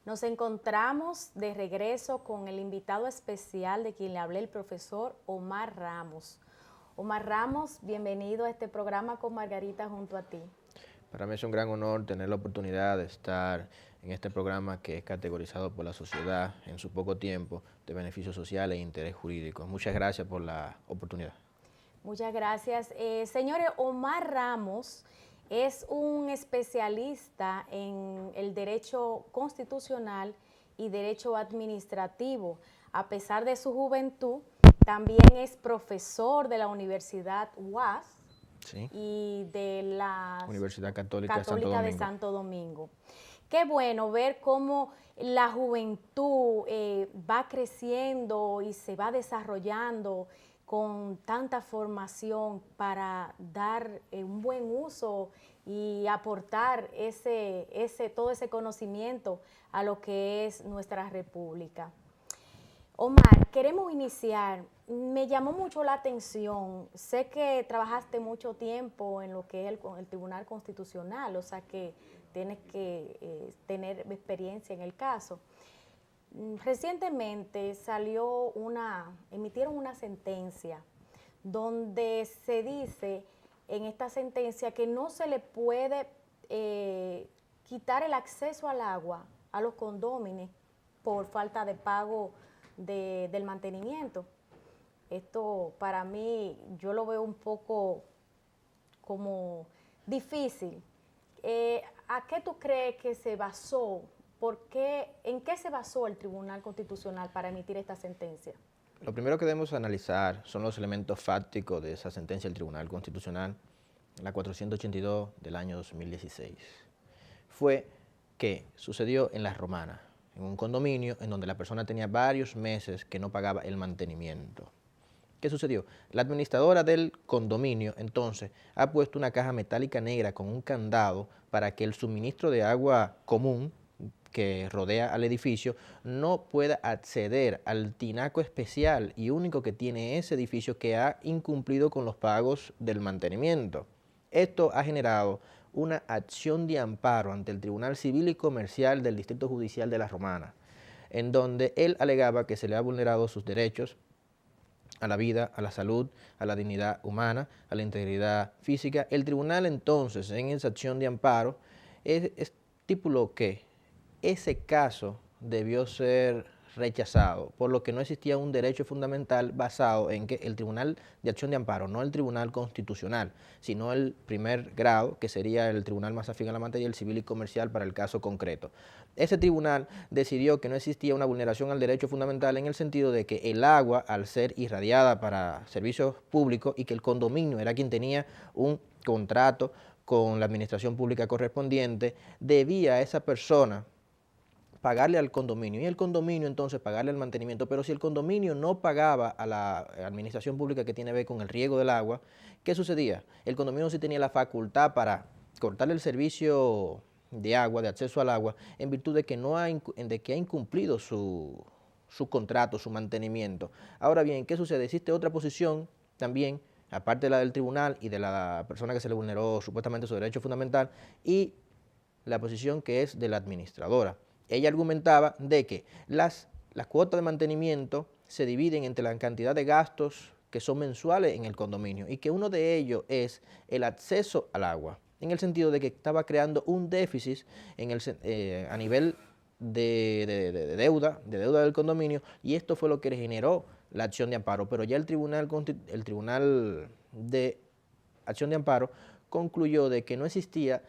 Nos encontramos de regreso con el invitado especial de quien le hablé, el profesor Omar Ramos. Omar Ramos, bienvenido a este programa con Margarita junto a ti. Para mí es un gran honor tener la oportunidad de estar en este programa que es categorizado por la sociedad en su poco tiempo de beneficios sociales e interés jurídico. Muchas gracias por la oportunidad. Muchas gracias. Señores, Omar Ramos es un especialista en el derecho constitucional y derecho administrativo. A pesar de su juventud, también es profesor de la Universidad UAS ¿Sí? y de la Universidad Católica de Santo Católica de Domingo. Santo Domingo. Qué bueno ver cómo la juventud va creciendo y se va desarrollando con tanta formación para dar un buen uso y aportar todo ese conocimiento a lo que es nuestra república. Omar, queremos iniciar. Me llamó mucho la atención. Sé que trabajaste mucho tiempo en lo que es el Tribunal Constitucional, o sea que tienes que tener experiencia en el caso. Recientemente emitieron una sentencia donde se dice en esta sentencia que no se le puede quitar el acceso al agua a los condóminos por falta de pago del mantenimiento. Esto para mí yo lo veo un poco como difícil. ¿A qué tú crees que se basó? ¿En qué se basó el Tribunal Constitucional para emitir esta sentencia? Lo primero que debemos analizar son los elementos fácticos de esa sentencia del Tribunal Constitucional, la 482 del año 2016. Fue que sucedió en La Romana, en un condominio en donde la persona tenía varios meses que no pagaba el mantenimiento. ¿Qué sucedió? La administradora del condominio entonces ha puesto una caja metálica negra con un candado para que el suministro de agua común que rodea al edificio no pueda acceder al tinaco especial y único que tiene ese edificio que ha incumplido con los pagos del mantenimiento. Esto ha generado una acción de amparo ante el Tribunal Civil y Comercial del Distrito Judicial de La Romana, en donde él alegaba que se le ha vulnerado sus derechos a la vida, a la salud, a la dignidad humana, a la integridad física. El tribunal entonces, en esa acción de amparo, estipuló que ese caso debió ser rechazado, por lo que no existía un derecho fundamental basado en que el Tribunal de Acción de Amparo, no el Tribunal Constitucional, sino el primer grado, que sería el tribunal más afín a la materia, el civil y comercial para el caso concreto. Ese tribunal decidió que no existía una vulneración al derecho fundamental en el sentido de que el agua, al ser irradiada para servicios públicos y que el condominio era quien tenía un contrato con la administración pública correspondiente, debía a esa persona pagarle al condominio y el condominio entonces pagarle el mantenimiento, pero si el condominio no pagaba a la administración pública que tiene que ver con el riego del agua, ¿qué sucedía? El condominio sí tenía la facultad para cortarle el servicio de agua, de acceso al agua, en virtud de que, de que ha incumplido su contrato, su mantenimiento. Ahora bien, ¿qué sucede? Existe otra posición también, aparte de la del tribunal y de la persona que se le vulneró supuestamente su derecho fundamental, y la posición que es de la administradora. Ella argumentaba de que las cuotas de mantenimiento se dividen entre la cantidad de gastos que son mensuales en el condominio y que uno de ellos es el acceso al agua, en el sentido de que estaba creando un déficit a nivel de deuda del condominio, y esto fue lo que generó la acción de amparo. Pero ya el tribunal de acción de amparo concluyó de que no existía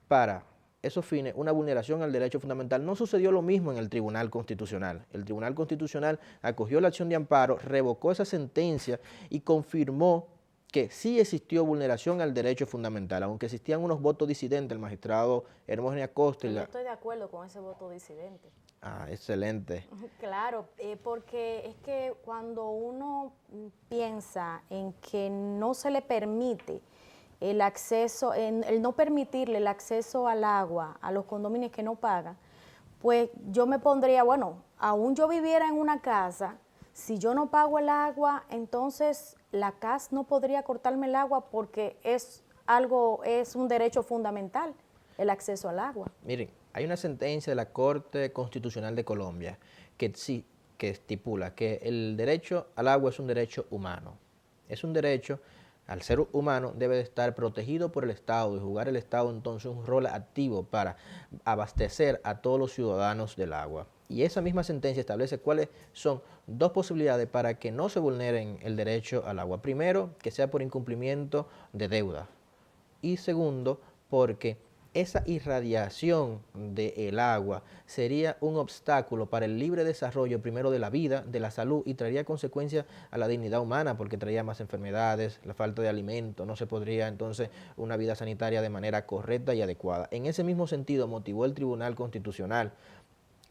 para esos fines una vulneración al derecho fundamental. No sucedió lo mismo en el Tribunal Constitucional. El Tribunal Constitucional acogió la acción de amparo, revocó esa sentencia y confirmó que sí existió vulneración al derecho fundamental, aunque existían unos votos disidentes, el magistrado Hermógenes Acosta. Yo estoy de acuerdo con ese voto disidente. Ah, excelente. Claro, porque es que cuando uno piensa en que no se le permite el acceso, el no permitirle el acceso al agua a los condominios que no pagan, pues yo me pondría, bueno, aún yo viviera en una casa, si yo no pago el agua, entonces la CAS no podría cortarme el agua porque es un derecho fundamental. el acceso al agua. Miren, hay una sentencia de la Corte Constitucional de Colombia que estipula que el derecho al agua es un derecho humano. Es un derecho, al ser humano, debe de estar protegido por el Estado y jugar el Estado entonces un rol activo para abastecer a todos los ciudadanos del agua. Y esa misma sentencia establece cuáles son dos posibilidades para que no se vulneren el derecho al agua. Primero, que sea por incumplimiento de deuda. Y segundo, porque esa irradiación del agua sería un obstáculo para el libre desarrollo, primero de la vida, de la salud, y traería consecuencias a la dignidad humana, porque traería más enfermedades, la falta de alimento, no se podría entonces una vida sanitaria de manera correcta y adecuada. En ese mismo sentido motivó el Tribunal Constitucional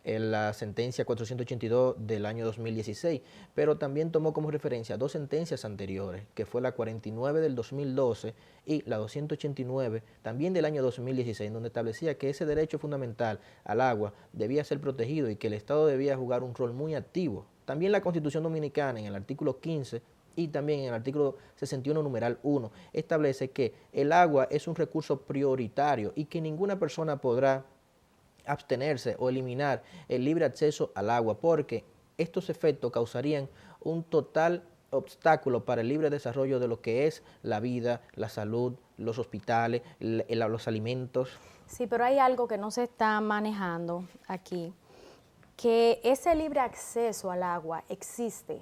en la sentencia 482 del año 2016, pero también tomó como referencia dos sentencias anteriores, que fue la 49 del 2012 y la 289 también del año 2016, donde establecía que ese derecho fundamental al agua debía ser protegido y que el Estado debía jugar un rol muy activo. También la Constitución Dominicana, en el artículo 15, y también en el artículo 61, numeral 1, establece que el agua es un recurso prioritario y que ninguna persona podrá abstenerse o eliminar el libre acceso al agua, porque estos efectos causarían un total obstáculo para el libre desarrollo de lo que es la vida, la salud, los hospitales, los alimentos. Sí, pero hay algo que no se está manejando aquí, que ese libre acceso al agua existe.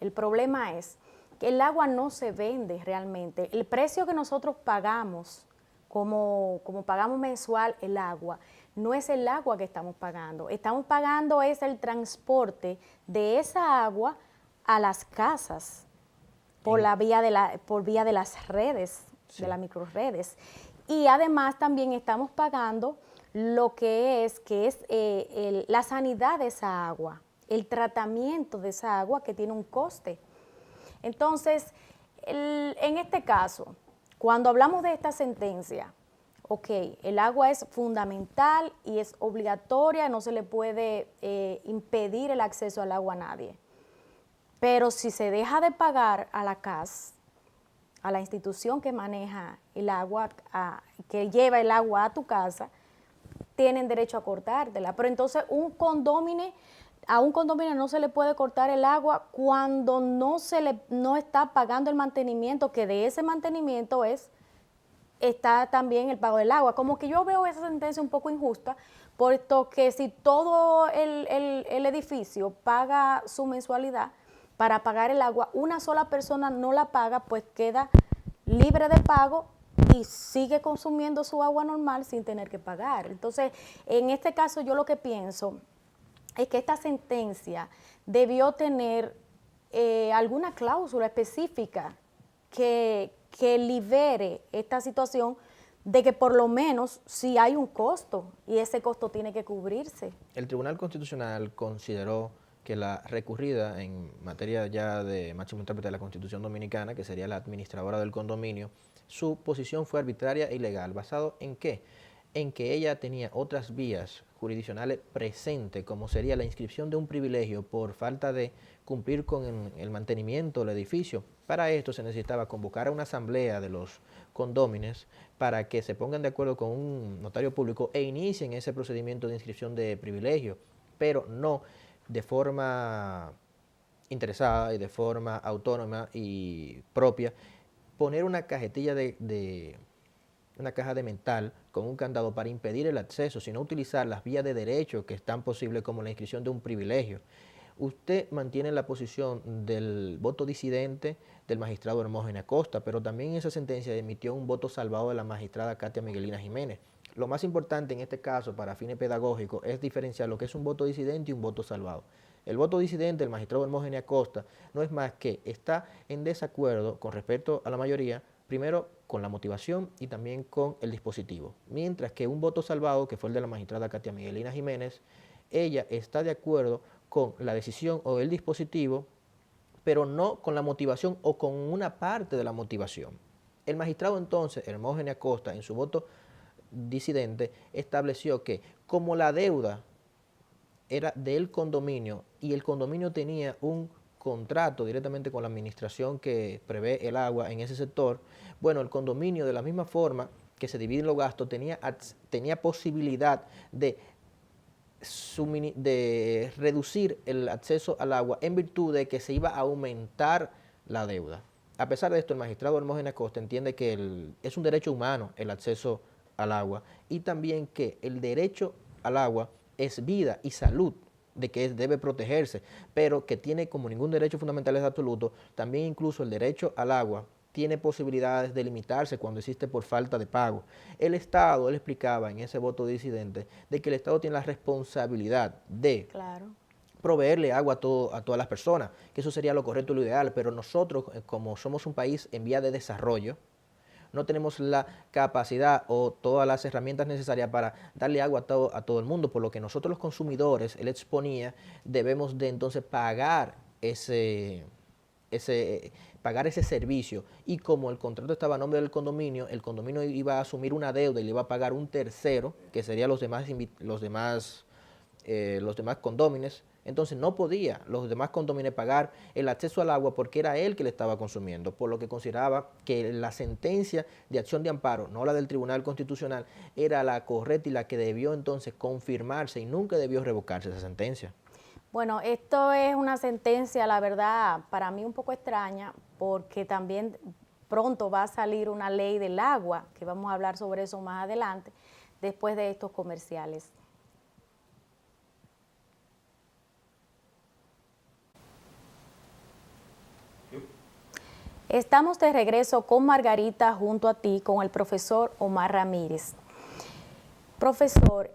El problema es que el agua no se vende realmente. El precio que nosotros pagamos, como pagamos mensual el agua, no es el agua que estamos pagando. Estamos pagando es el transporte de esa agua a las casas por vía de las redes, sí, de las microredes. Y además también estamos pagando lo que es la sanidad de esa agua, el tratamiento de esa agua que tiene un coste. Entonces, en este caso, cuando hablamos de esta sentencia, ok, el agua es fundamental y es obligatoria, no se le puede impedir el acceso al agua a nadie. Pero si se deja de pagar a la CAS, a la institución que maneja el agua, que lleva el agua a tu casa, tienen derecho a cortártela. Pero entonces a un condominio no se le puede cortar el agua cuando no está pagando el mantenimiento, que de ese mantenimiento está también el pago del agua. Como que yo veo esa sentencia un poco injusta, puesto que si todo el edificio paga su mensualidad para pagar el agua, una sola persona no la paga, pues queda libre de pago y sigue consumiendo su agua normal sin tener que pagar. Entonces, en este caso yo lo que pienso es que esta sentencia debió tener alguna cláusula específica que libere esta situación de que por lo menos si hay un costo y ese costo tiene que cubrirse. El Tribunal Constitucional consideró que la recurrida en materia ya de máximo intérprete de la Constitución Dominicana, que sería la administradora del condominio, su posición fue arbitraria e ilegal. ¿Basado en qué? En que ella tenía otras vías jurisdiccionales presentes, como sería la inscripción de un privilegio por falta de cumplir con el mantenimiento del edificio. Para esto se necesitaba convocar a una asamblea de los condómines para que se pongan de acuerdo con un notario público e inicien ese procedimiento de inscripción de privilegio, pero no de forma interesada y de forma autónoma y propia, poner una cajetilla una caja de metal con un candado para impedir el acceso, sino utilizar las vías de derecho que están posibles, como la inscripción de un privilegio. Usted mantiene la posición del voto disidente del magistrado Hermógenes Acosta, pero también en esa sentencia emitió un voto salvado de la magistrada Katia Miguelina Jiménez. Lo más importante en este caso, para fines pedagógicos, es diferenciar lo que es un voto disidente y un voto salvado. El voto disidente del magistrado Hermógenes Acosta no es más que está en desacuerdo con respecto a la mayoría, primero con la motivación y también con el dispositivo. Mientras que un voto salvado, que fue el de la magistrada Katia Miguelina Jiménez, ella está de acuerdo con la decisión o el dispositivo, pero no con la motivación o con una parte de la motivación. El magistrado entonces, Hermógenes Acosta, en su voto disidente, estableció que como la deuda era del condominio y el condominio tenía un contrato directamente con la administración que prevé el agua en ese sector, bueno, el condominio de la misma forma que se dividen los gastos, tenía posibilidad de reducir el acceso al agua en virtud de que se iba a aumentar la deuda. A pesar de esto, el magistrado Hermógenes Acosta entiende que es un derecho humano el acceso al agua y también que el derecho al agua es vida y salud, de que debe protegerse, pero que tiene como ningún derecho fundamental es absoluto, también incluso el derecho al agua tiene posibilidades de limitarse cuando existe por falta de pago. El Estado, él explicaba en ese voto disidente, de que el Estado tiene la responsabilidad de proveerle agua a todas las personas, que eso sería lo correcto y lo ideal, pero nosotros, como somos un país en vía de desarrollo, no tenemos la capacidad o todas las herramientas necesarias para darle agua a todo el mundo, por lo que nosotros los consumidores, él exponía, debemos de entonces pagar ese servicio, y como el contrato estaba a nombre del condominio, el condominio iba a asumir una deuda y le iba a pagar un tercero, que serían los demás condómines. Entonces no podía los demás condómines pagar el acceso al agua porque era él que le estaba consumiendo, por lo que consideraba que la sentencia de acción de amparo, no la del Tribunal Constitucional, era la correcta y la que debió entonces confirmarse y nunca debió revocarse esa sentencia. Bueno, esto es una sentencia, la verdad, para mí un poco extraña, porque también pronto va a salir una ley del agua, que vamos a hablar sobre eso más adelante, después de estos comerciales. Estamos de regreso con Margarita junto a ti, con el profesor Omar Ramírez. Profesor,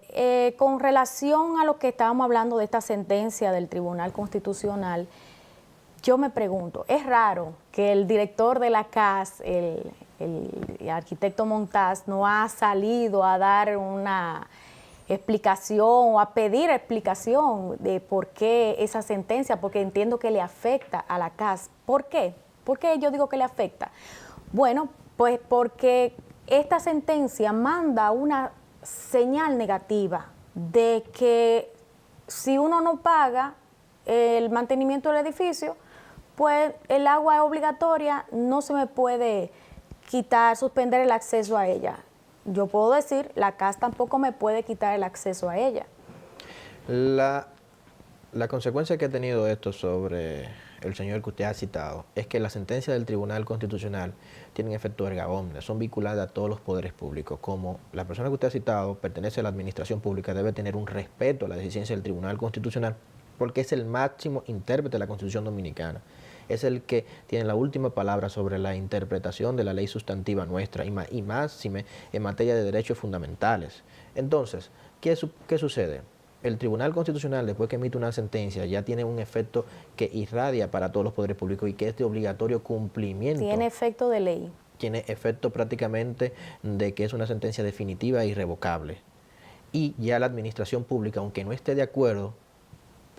con relación a lo que estábamos hablando de esta sentencia del Tribunal Constitucional, yo me pregunto, es raro que el director de la CAS, el arquitecto Montaz, no ha salido a dar una explicación o a pedir explicación de por qué esa sentencia, porque entiendo que le afecta a la CAS. ¿Por qué? ¿Por qué yo digo que le afecta? Bueno, pues porque esta sentencia manda una señal negativa de que si uno no paga el mantenimiento del edificio, pues el agua es obligatoria, no se me puede quitar, suspender el acceso a ella. Yo puedo decir, la CAS tampoco me puede quitar el acceso a ella. La consecuencia que ha tenido esto sobre el señor que usted ha citado es que las sentencias del Tribunal Constitucional tienen efecto erga omnes, son vinculadas a todos los poderes públicos. Como la persona que usted ha citado pertenece a la administración pública, debe tener un respeto a la decisión del Tribunal Constitucional, porque es el máximo intérprete de la Constitución Dominicana. Es el que tiene la última palabra sobre la interpretación de la ley sustantiva nuestra y más en materia de derechos fundamentales. Entonces, ¿qué sucede? El Tribunal Constitucional, después que emite una sentencia, ya tiene un efecto que irradia para todos los poderes públicos y que es de obligatorio cumplimiento. Tiene efecto de ley. Tiene efecto prácticamente de que es una sentencia definitiva e irrevocable. Y ya la administración pública, aunque no esté de acuerdo,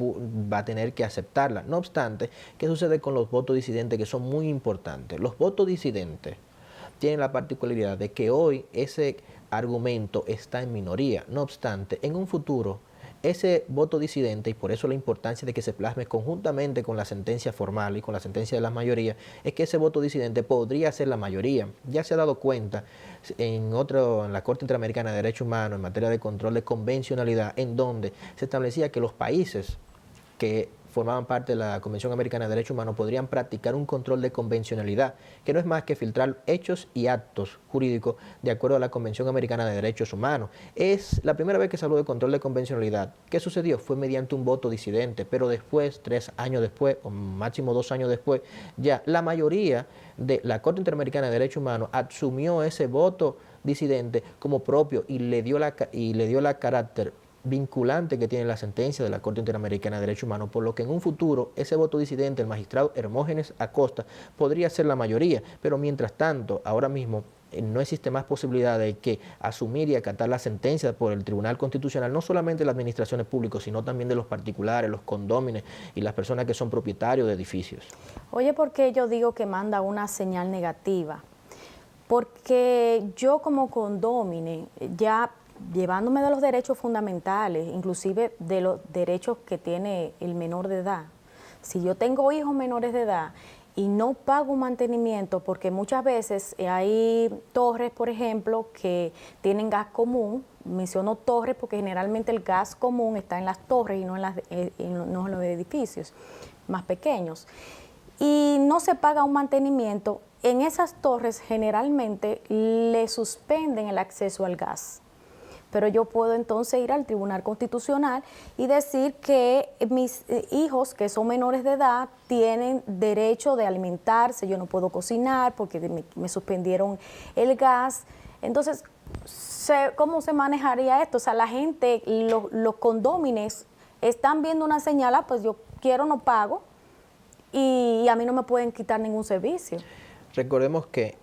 va a tener que aceptarla. No obstante, ¿qué sucede con los votos disidentes, que son muy importantes? Los votos disidentes tienen la particularidad de que hoy ese argumento está en minoría. No obstante, en un futuro, ese voto disidente, y por eso la importancia de que se plasme conjuntamente con la sentencia formal y con la sentencia de la mayoría, es que ese voto disidente podría ser la mayoría. Ya se ha dado cuenta en la Corte Interamericana de Derechos Humanos en materia de control de convencionalidad, en donde se establecía que los países que formaban parte de la Convención Americana de Derechos Humanos podrían practicar un control de convencionalidad, que no es más que filtrar hechos y actos jurídicos de acuerdo a la Convención Americana de Derechos Humanos. Es la primera vez que se habló de control de convencionalidad. ¿Qué sucedió? Fue mediante un voto disidente, pero después, 3 años después, o máximo 2 años después, ya la mayoría de la Corte Interamericana de Derechos Humanos asumió ese voto disidente como propio y le dio la carácter vinculante que tiene la sentencia de la Corte Interamericana de Derechos Humanos, por lo que en un futuro ese voto disidente, el magistrado Hermógenes Acosta, podría ser la mayoría, pero mientras tanto, ahora mismo no existe más posibilidad de que asumir y acatar la sentencia por el Tribunal Constitucional, no solamente de las administraciones públicas, sino también de los particulares, los condómines y las personas que son propietarios de edificios. Oye, ¿por qué yo digo que manda una señal negativa? Porque yo como condómine, ya llevándome de los derechos fundamentales, inclusive de los derechos que tiene el menor de edad. Si yo tengo hijos menores de edad y no pago un mantenimiento, porque muchas veces hay torres, por ejemplo, que tienen gas común. Menciono torres porque generalmente el gas común está en las torres y no en los edificios más pequeños. Y no se paga un mantenimiento. En esas torres generalmente le suspenden el acceso al gas. Pero yo puedo entonces ir al Tribunal Constitucional y decir que mis hijos, que son menores de edad, tienen derecho de alimentarse, yo no puedo cocinar porque me suspendieron el gas. Entonces, ¿cómo se manejaría esto? O sea, la gente, los condómines están viendo una señal, pues yo quiero, no pago, y a mí no me pueden quitar ningún servicio. Recordemos que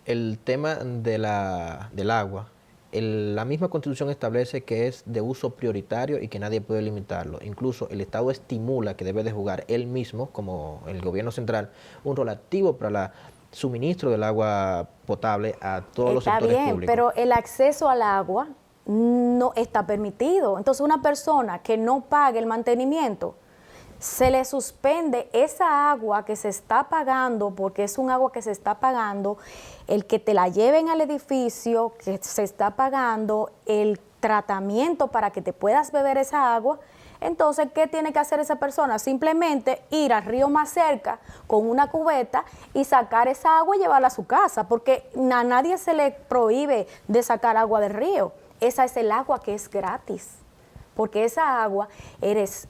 el tema del agua, la misma Constitución establece que es de uso prioritario y que nadie puede limitarlo. Incluso el Estado estimula que debe de jugar él mismo, como el gobierno central, un rol activo para el suministro del agua potable a todos los sectores públicos. Está bien, pero el acceso al agua no está permitido. Entonces, una persona que no pague el mantenimiento, se le suspende esa agua que se está pagando, porque es un agua que se está pagando, el que te la lleven al edificio, que se está pagando, el tratamiento para que te puedas beber esa agua. Entonces, ¿qué tiene que hacer esa persona? Simplemente ir al río más cerca con una cubeta y sacar esa agua y llevarla a su casa, porque a nadie se le prohíbe de sacar agua del río. Esa es el agua que es gratis. Porque esa agua es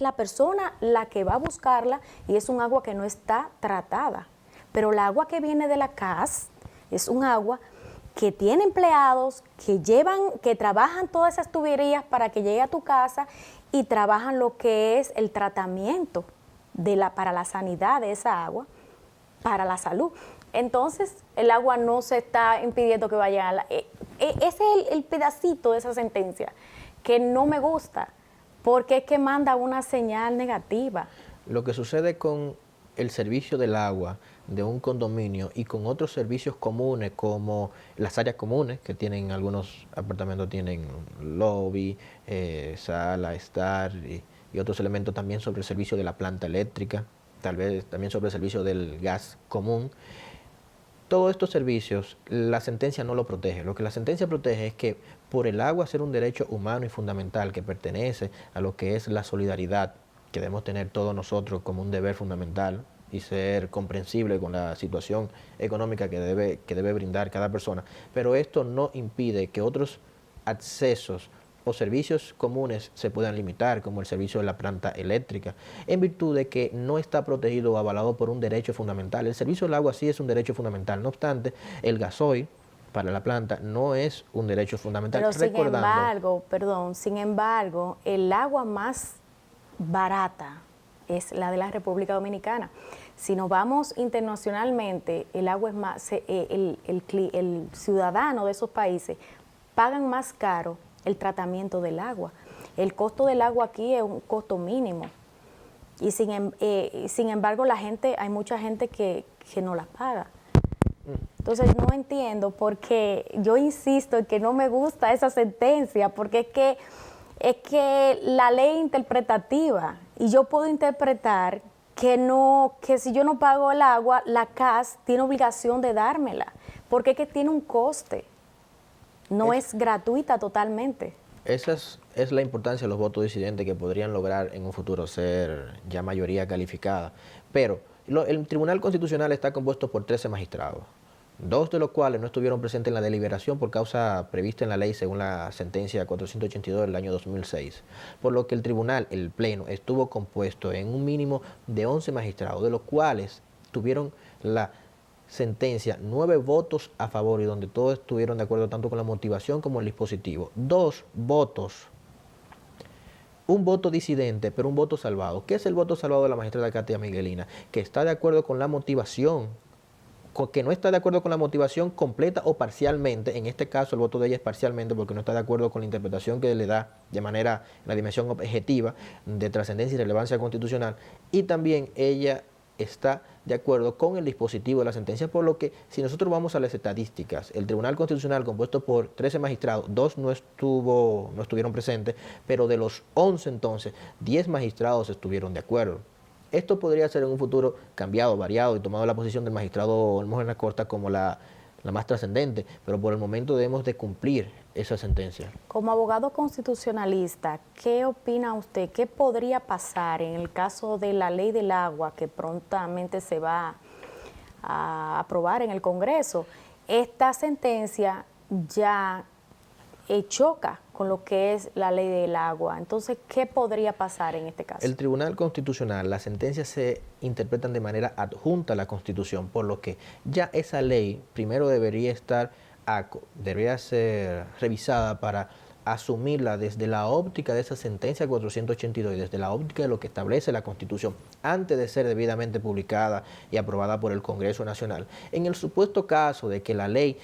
la persona la que va a buscarla y es un agua que no está tratada. Pero el agua que viene de la CAS es un agua que tiene empleados que trabajan todas esas tuberías para que llegue a tu casa y trabajan lo que es el tratamiento para la sanidad de esa agua, para la salud. Entonces, el agua no se está impidiendo que vaya a ese es el pedacito de esa sentencia que no me gusta, porque es que manda una señal negativa. Lo que sucede con el servicio del agua de un condominio y con otros servicios comunes como las áreas comunes, que tienen algunos apartamentos, tienen lobby, sala, estar y otros elementos también sobre el servicio de la planta eléctrica, tal vez también sobre el servicio del gas común. Todos estos servicios, la sentencia no lo protege. Lo que la sentencia protege es que por el agua ser un derecho humano y fundamental que pertenece a lo que es la solidaridad que debemos tener todos nosotros como un deber fundamental y ser comprensible con la situación económica que debe brindar cada persona. Pero esto no impide que otros accesos o servicios comunes se puedan limitar, como el servicio de la planta eléctrica, en virtud de que no está protegido o avalado por un derecho fundamental. El servicio del agua sí es un derecho fundamental, no obstante, el gasoil para la planta no es un derecho fundamental. Pero sin embargo, el agua más barata es la de la República Dominicana. Si nos vamos internacionalmente, el agua es más, el ciudadano de esos países pagan más caro el tratamiento del agua. El costo del agua aquí es un costo mínimo. Y sin embargo, hay mucha gente que no la paga. Entonces no entiendo, porque yo insisto en que no me gusta esa sentencia, porque es que la ley interpretativa, y yo puedo interpretar que si yo no pago el agua, la CAS tiene obligación de dármela, porque es que tiene un coste. No es gratuita totalmente. Esa es la importancia de los votos disidentes que podrían lograr en un futuro ser ya mayoría calificada. Pero el Tribunal Constitucional está compuesto por 13 magistrados, 2 de los cuales no estuvieron presentes en la deliberación por causa prevista en la ley según la sentencia 482 del año 2006. Por lo que el tribunal, el pleno, estuvo compuesto en un mínimo de 11 magistrados, de los cuales tuvieron la sentencia 9 votos a favor y donde todos estuvieron de acuerdo tanto con la motivación como el dispositivo. 2 votos, un voto disidente, pero un voto salvado. ¿Qué es el voto salvado de la magistrada Katia Miguelina? Que está de acuerdo con la motivación, que no está de acuerdo con la motivación completa o parcialmente. En este caso el voto de ella es parcialmente porque no está de acuerdo con la interpretación que le da de manera, la dimensión objetiva de trascendencia y relevancia constitucional. Y también ella está de acuerdo con el dispositivo de la sentencia, por lo que si nosotros vamos a las estadísticas, el Tribunal Constitucional compuesto por 13 magistrados, 2 no estuvieron presentes, pero de los 11 entonces, 10 magistrados estuvieron de acuerdo. Esto podría ser en un futuro cambiado, variado y tomado la posición del magistrado Hermógenes Acosta como la más trascendente, pero por el momento debemos de cumplir esa sentencia. Como abogado constitucionalista, ¿qué opina usted? ¿Qué podría pasar en el caso de la ley del agua que prontamente se va a aprobar en el Congreso? Esta sentencia ya choca con lo que es la ley del agua. Entonces, ¿qué podría pasar en este caso? El Tribunal Constitucional, las sentencias se interpretan de manera adjunta a la Constitución, por lo que ya esa ley primero debería ser revisada para asumirla desde la óptica de esa sentencia 482 y desde la óptica de lo que establece la Constitución, antes de ser debidamente publicada y aprobada por el Congreso Nacional. En el supuesto caso de que la ley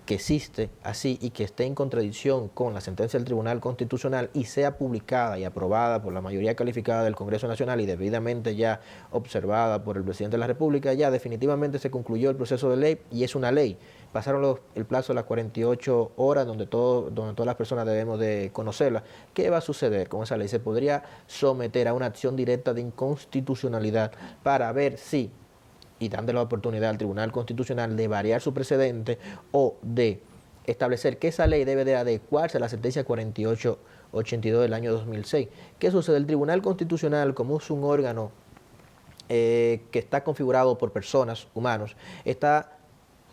que existe así y que esté en contradicción con la sentencia del Tribunal Constitucional y sea publicada y aprobada por la mayoría calificada del Congreso Nacional y debidamente ya observada por el presidente de la República, ya definitivamente se concluyó el proceso de ley y es una ley. Pasaron el plazo de las 48 horas donde todas las personas debemos de conocerla. ¿Qué va a suceder con esa ley? Se podría someter a una acción directa de inconstitucionalidad para ver si, y dándole la oportunidad al Tribunal Constitucional de variar su precedente o de establecer que esa ley debe de adecuarse a la sentencia 4882 del año 2006. ¿Qué sucede? El Tribunal Constitucional, como es un órgano que está configurado por personas, humanos, está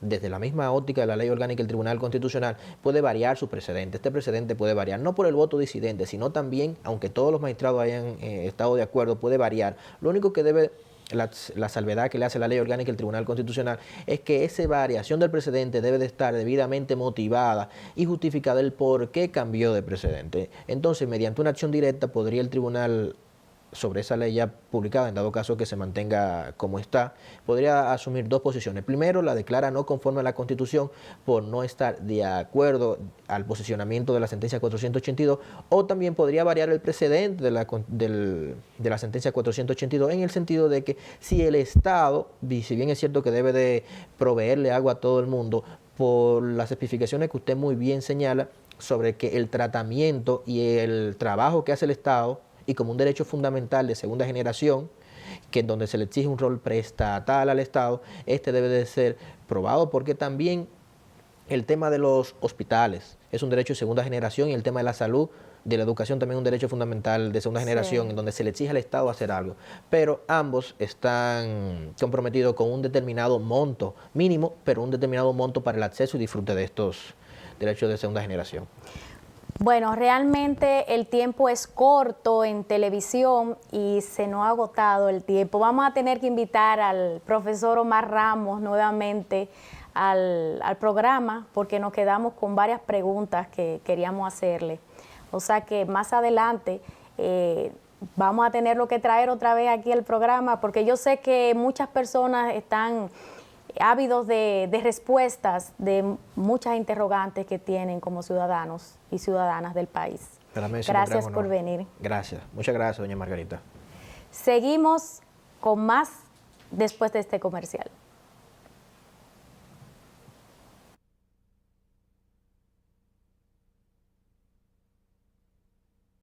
desde la misma óptica de la ley orgánica del Tribunal Constitucional, puede variar su precedente. Este precedente puede variar, no por el voto disidente, sino también, aunque todos los magistrados hayan estado de acuerdo, puede variar. Lo único que debe la salvedad que le hace la ley orgánica del Tribunal Constitucional es que esa variación del precedente debe de estar debidamente motivada y justificada el por qué cambió de precedente. Entonces, mediante una acción directa podría el tribunal, sobre esa ley ya publicada, en dado caso que se mantenga como está, podría asumir dos posiciones. Primero, la declara no conforme a la Constitución por no estar de acuerdo al posicionamiento de la sentencia 482, o también podría variar el precedente de la sentencia 482 en el sentido de que si el Estado, si bien es cierto que debe de proveerle agua a todo el mundo, por las especificaciones que usted muy bien señala sobre que el tratamiento y el trabajo que hace el Estado, y como un derecho fundamental de segunda generación, que en donde se le exige un rol preestatal al Estado, este debe de ser probado, porque también el tema de los hospitales es un derecho de segunda generación y el tema de la salud, de la educación también es un derecho fundamental de segunda generación, en donde se le exige al Estado hacer algo. Pero ambos están comprometidos con un determinado monto mínimo, pero un determinado monto para el acceso y disfrute de estos derechos de segunda generación. Bueno, realmente el tiempo es corto en televisión y se nos ha agotado el tiempo. Vamos a tener que invitar al profesor Omar Ramos nuevamente al programa porque nos quedamos con varias preguntas que queríamos hacerle. O sea que más adelante vamos a tenerlo que traer otra vez aquí al programa porque yo sé que muchas personas están ávidos de respuestas de muchas interrogantes que tienen como ciudadanos y ciudadanas del país. Gracias por venir. Gracias. Muchas gracias, doña Margarita. Seguimos con más después de este comercial.